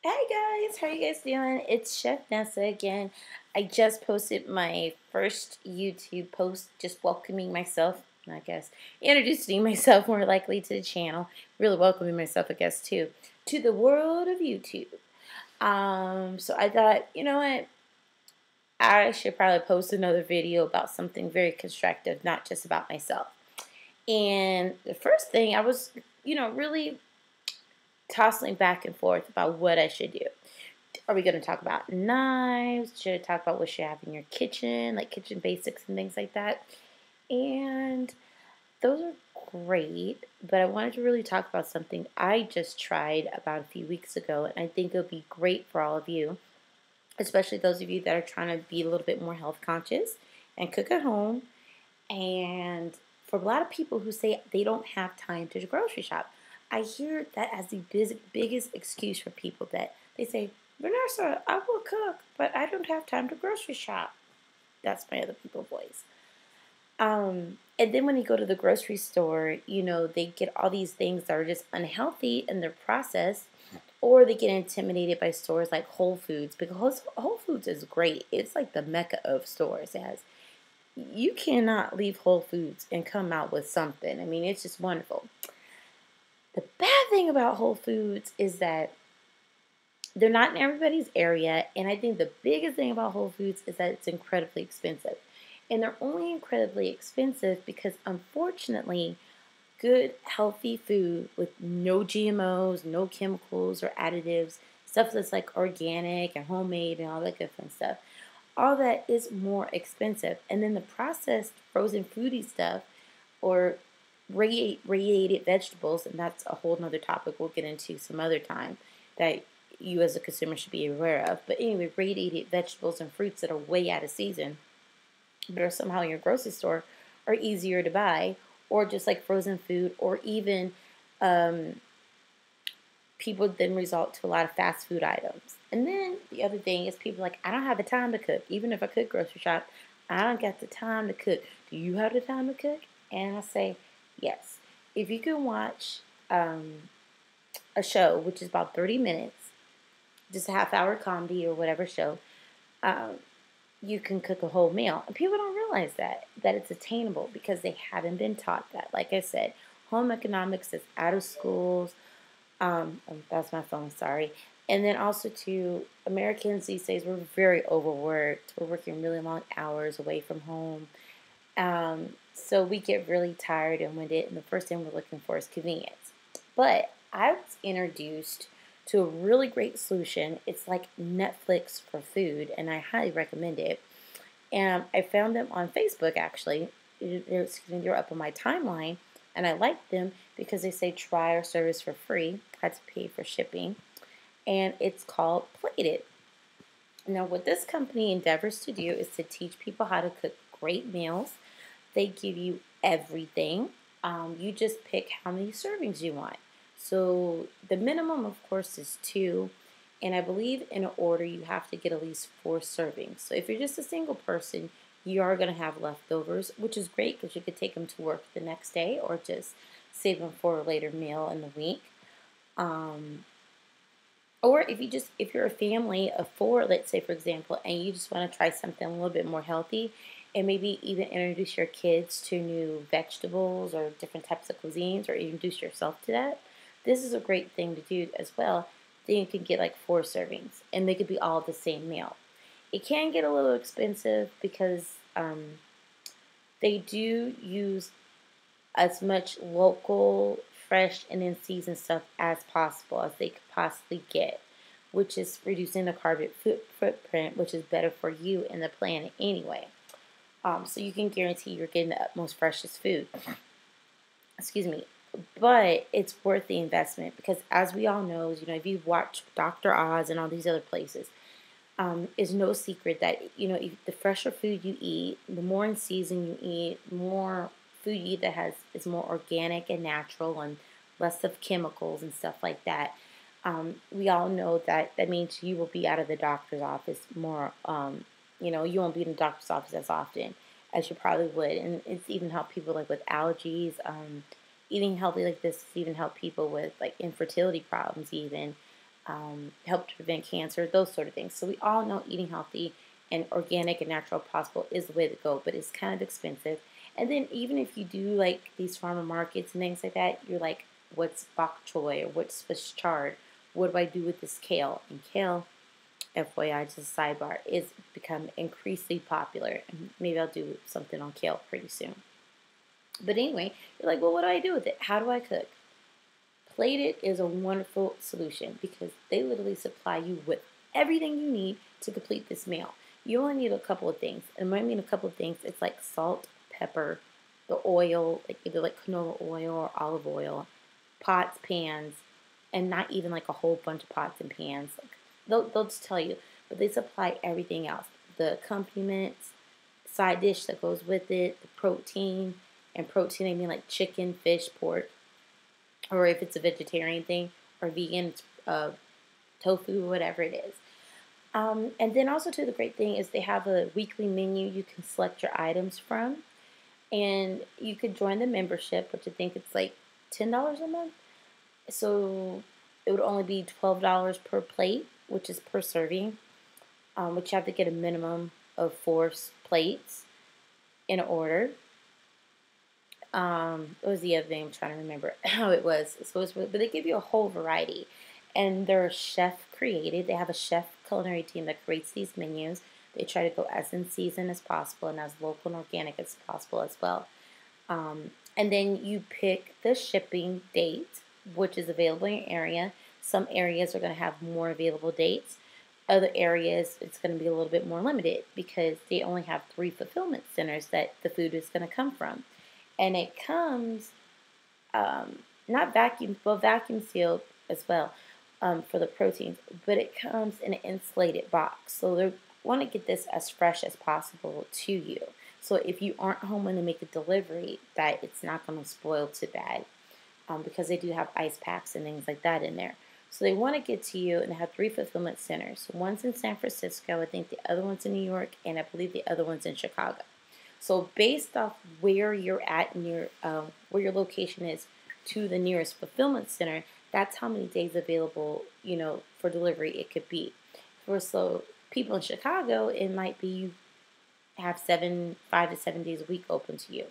Hey guys, how you guys doing? It's Chef Nessa again. I just posted my first YouTube post just welcoming myself, I guess, introducing myself more likely to the channel, really welcoming myself, I guess, too, to the world of YouTube. So I thought, you know what? I should probably post another video about something very constructive, not just about myself. And the first thing I was, really tossing back and forth about what I should do. Are we going to talk about knives? Should I talk about what you have in your kitchen, like kitchen basics and things like that? And those are great, but I wanted to really talk about something I just tried about a few weeks ago, and I think it'll be great for all of you, especially those of you that are trying to be a little bit more health conscious and cook at home. And for a lot of people who say they don't have time to grocery shop, I hear that as the biggest excuse for people that they say, Vanessa, I will cook, but I don't have time to grocery shop. That's my other people voice. And then when you go to the grocery store, they get all these things that are just unhealthy in their process, or they get intimidated by stores like Whole Foods, because Whole Foods is great. It's like the mecca of stores. You cannot leave Whole Foods and come out with something. I mean, it's just wonderful. The bad thing about Whole Foods is that they're not in everybody's area, and I think the biggest thing about Whole Foods is that it's incredibly expensive. And they're only incredibly expensive because, unfortunately, good, healthy food with no GMOs, no chemicals or additives, stuff that's like organic and homemade and all that good fun stuff, all that is more expensive. And then the processed frozen foodie stuff or radiated vegetables, and that's a whole nother topic we'll get into some other time that you as a consumer should be aware of. But anyway, radiated vegetables and fruits that are way out of season but are somehow in your grocery store are easier to buy, or just like frozen food, or even people then resort to a lot of fast food items. And then the other thing is people like, I don't have the time to cook. Even if I could grocery shop, I don't got the time to cook. Do you have the time to cook? And I say, yes. If you can watch a show, which is about 30 minutes, just a half-hour comedy or whatever show, you can cook a whole meal. And people don't realize that it's attainable because they haven't been taught that. Like I said, home economics is out of schools. Oh, that's my phone, sorry. And then also to Americans these days, we're very overworked. We're working really long hours away from home. So we get really tired and winded, and the first thing we're looking for is convenience. But I was introduced to a really great solution. It's like Netflix for food, and I highly recommend it. And I found them on Facebook, actually. They're up on my timeline, and I like them because they say try our service for free. I had to pay for shipping. And it's called Plated. Now, what this company endeavors to do is to teach people how to cook great meals. They give you everything. You just pick how many servings you want. So the minimum, of course, is 2. And I believe in an order you have to get at least 4 servings. So if you're just a single person, you are going to have leftovers, which is great because you could take them to work the next day or just save them for a later meal in the week. Or if you're a family of 4, let's say for example, and you just want to try something a little bit more healthy, and maybe even introduce your kids to new vegetables or different types of cuisines, or introduce yourself to that, this is a great thing to do as well. Then you can get like 4 servings, and they could be all the same meal. It can get a little expensive because they do use as much local, fresh, and in season stuff as possible as they could possibly get, which is reducing the carbon footprint, which is better for you and the planet anyway. So you can guarantee you're getting the utmost freshest food. Excuse me. But it's worth the investment because, as we all know, if you've watched Dr. Oz and all these other places, it's no secret that, the fresher food you eat, the more in season you eat, more food you eat that is more organic and natural and less of chemicals and stuff like that. We all know that means you will be out of the doctor's office more. You won't be in the doctor's office as often as you probably would, and it's even helped people like with allergies. Eating healthy like this has even helped people with like infertility problems even. help to prevent cancer, those sort of things. So we all know eating healthy and organic and natural possible is the way to go, but it's kind of expensive. And then even if you do like these farmer markets and things like that, you're like, what's bok choy or what's Swiss chard? What do I do with this kale? And kale, FYI, just a sidebar, is become increasingly popular. And maybe I'll do something on kale pretty soon. But anyway, you're like, well, what do I do with it? How do I cook? Plated is a wonderful solution because they literally supply you with everything you need to complete this meal. You only need a couple of things. And when I mean a couple of things, it's like salt, pepper, the oil, like either like canola oil or olive oil, pots, pans, and not even like a whole bunch of pots and pans. Like they'll just tell you, but they supply everything else. The accompaniments, side dish that goes with it, the protein, and protein I mean like chicken, fish, pork, or if it's a vegetarian thing or vegan, it's tofu, whatever it is. And then also too, the great thing is they have a weekly menu you can select your items from, and you could join the membership, which I think it's like $10 a month. So it would only be $12 per plate, which is per serving, which you have to get a minimum of 4 plates in order. What was the other thing? I'm trying to remember how it was. So it's, but they give you a whole variety, and they're chef created. They have a chef culinary team that creates these menus. They try to go as in season as possible and as local and organic as possible as well. And then you pick the shipping date, which is available in your area. Some areas are going to have more available dates. Other areas, it's going to be a little bit more limited because they only have 3 fulfillment centers that the food is going to come from. And it comes not vacuum, well, vacuum sealed as well for the proteins, but it comes in an insulated box. So they want to get this as fresh as possible to you. So if you aren't home when they make a delivery, that it's not going to spoil too bad because they do have ice packs and things like that in there. So they want to get to you, and they have 3 fulfillment centers. One's in San Francisco, I think the other one's in New York, and I believe the other one's in Chicago. So based off where you're at in your where your location is to the nearest fulfillment center, that's how many days available, for delivery it could be. For so people in Chicago, it might be you have 5 to 7 days a week open to you.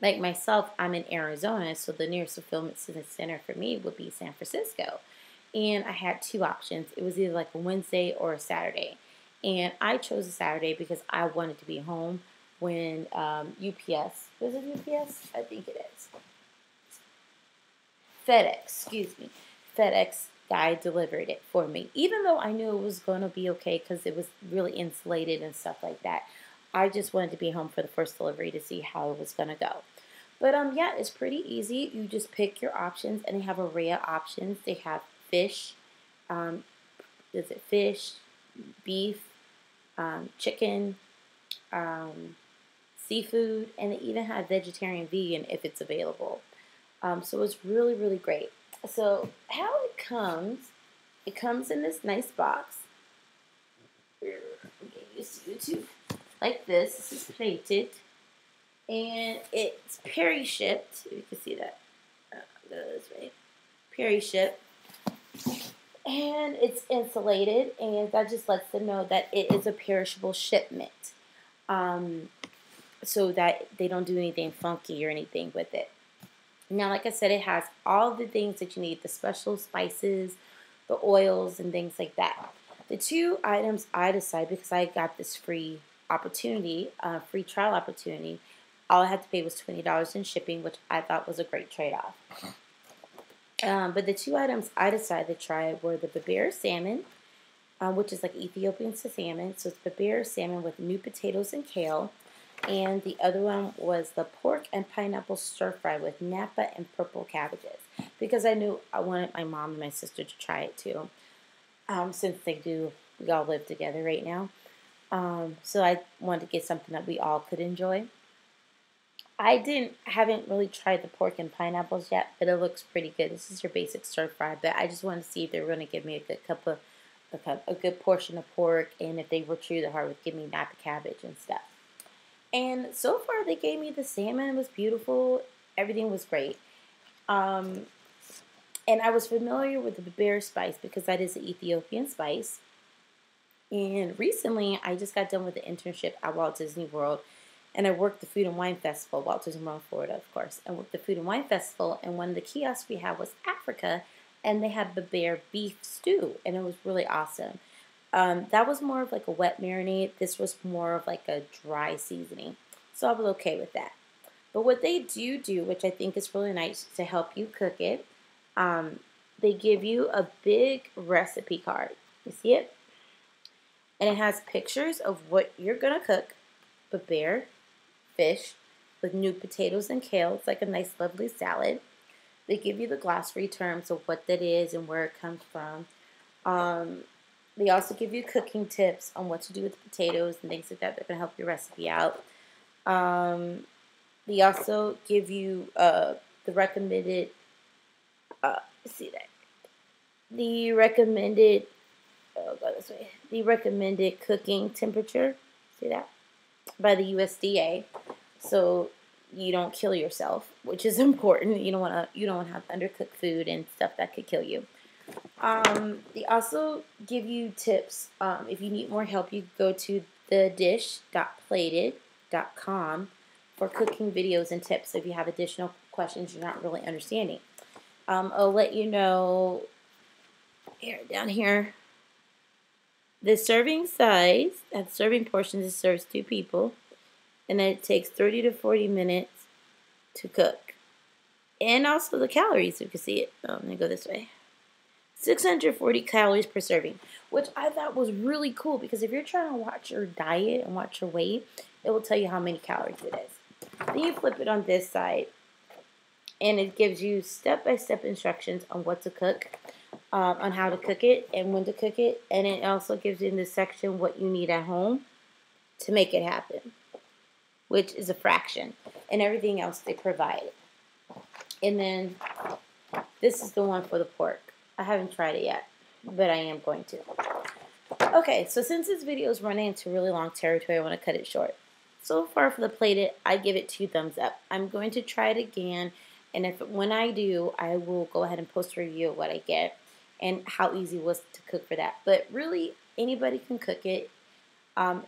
Like myself, I'm in Arizona, so the nearest fulfillment center for me would be San Francisco. And I had 2 options. It was either like a Wednesday or a Saturday. And I chose a Saturday because I wanted to be home when UPS, was it UPS? I think it is. FedEx, excuse me. FedEx guy delivered it for me. Even though I knew it was going to be okay because it was really insulated and stuff like that. I just wanted to be home for the first delivery to see how it was going to go. But yeah, it's pretty easy. You just pick your options, and they have a array of options. They have fish, fish, beef, chicken, seafood, and they even have vegetarian, vegan if it's available. So it's really, really great. So how it comes in this nice box. Get used to YouTube. Like this. This is plated. And it's Perry shipped. You can see that. Go this way. Perry shipped. And it's insulated, and that just lets them know that it is a perishable shipment. So that they don't do anything funky or anything with it. Now, like I said, it has all the things that you need, the special spices, the oils, and things like that. The 2 items I decided, because I got this free trial opportunity, all I had to pay was $20 in shipping, which I thought was a great trade-off. But the 2 items I decided to try were the Babir salmon, which is like Ethiopian salmon. So it's Babir salmon with new potatoes and kale. And the other one was the pork and pineapple stir fry with napa and purple cabbages. Because I knew I wanted my mom and my sister to try it too. Since we all live together right now. So I wanted to get something that we all could enjoy. I haven't really tried the pork and pineapples yet, but it looks pretty good. This is your basic stir fry, but I just wanted to see if they were going to give me a good portion of pork, and if they were true to heart, would give me napa cabbage and stuff. And so far, they gave me the salmon. It was beautiful. Everything was great. And And I was familiar with the bear spice because that is an Ethiopian spice. And recently, I just got done with the internship at Walt Disney World, and I worked the Food and Wine Festival, Walt Disney World, Florida, of course. I worked the Food and Wine Festival, and one of the kiosks we had was Africa, and they had the bear beef stew, and it was really awesome. That was more of like a wet marinade. This was more of like a dry seasoning, so I was okay with that. But what they do, which I think is really nice to help you cook it, they give you a big recipe card. You see it? And it has pictures of what you're going to cook, but bear, fish, with new potatoes and kale. It's like a nice, lovely salad. They give you the glossary terms of what that is and where it comes from. They also give you cooking tips on what to do with the potatoes and things like that. They're going to help your recipe out. They also give you the recommended, see that, the recommended, oh, go this way, the recommended cooking temperature, see that, by the USDA, so you don't kill yourself, which is important. You don't want to have undercooked food and stuff that could kill you. They also give you tips. If you need more help, you go to thedish.plated.com for cooking videos and tips if you have additional questions you're not really understanding. I'll let you know down here. The serving size, at serving portions, it serves 2 people, and it takes 30 to 40 minutes to cook. And also the calories, you can see it. Oh, let me go this way. 640 calories per serving, which I thought was really cool because if you're trying to watch your diet and watch your weight, it will tell you how many calories it is. Then you flip it on this side, and it gives you step-by-step instructions on what to cook, on how to cook it and when to cook it, and it also gives you in this section what you need at home to make it happen, which is a fraction, and everything else they provide. And then this is the one for the pork. I haven't tried it yet, but I am going to. Okay, so since this video is running into really long territory, I want to cut it short. So far for the plated, I give it 2 thumbs up. I'm going to try it again, and when I do, I will go ahead and post a review of what I get and how easy it was to cook for that. But really, anybody can cook it.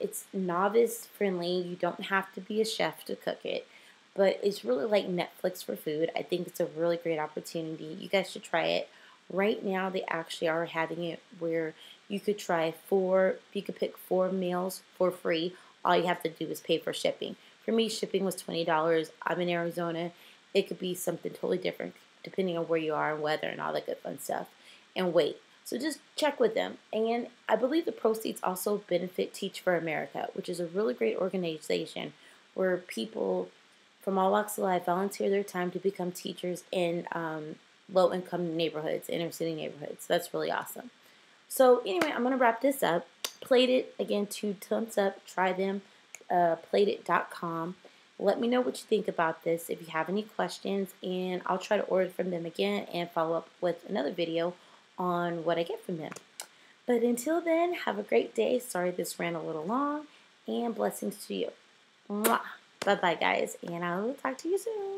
It's novice friendly. You don't have to be a chef to cook it. But it's really like Netflix for food. I think it's a really great opportunity. You guys should try it. Right now, they actually are having it where you could try you could pick 4 meals for free. All you have to do is pay for shipping. For me, shipping was $20. I'm in Arizona. It could be something totally different depending on where you are and weather and all that good fun stuff and weight. So just check with them. And I believe the proceeds also benefit Teach for America, which is a really great organization where people from all walks of life volunteer their time to become teachers in low-income neighborhoods, inner-city neighborhoods. So that's really awesome. So anyway, I'm going to wrap this up. Plated, again, 2 thumbs up. Try them. Plated.com. Let me know what you think about this if you have any questions, and I'll try to order from them again and follow up with another video on what I get from them. But until then, have a great day. Sorry this ran a little long, and blessings to you. Mwah. Bye-bye, guys, and I will talk to you soon.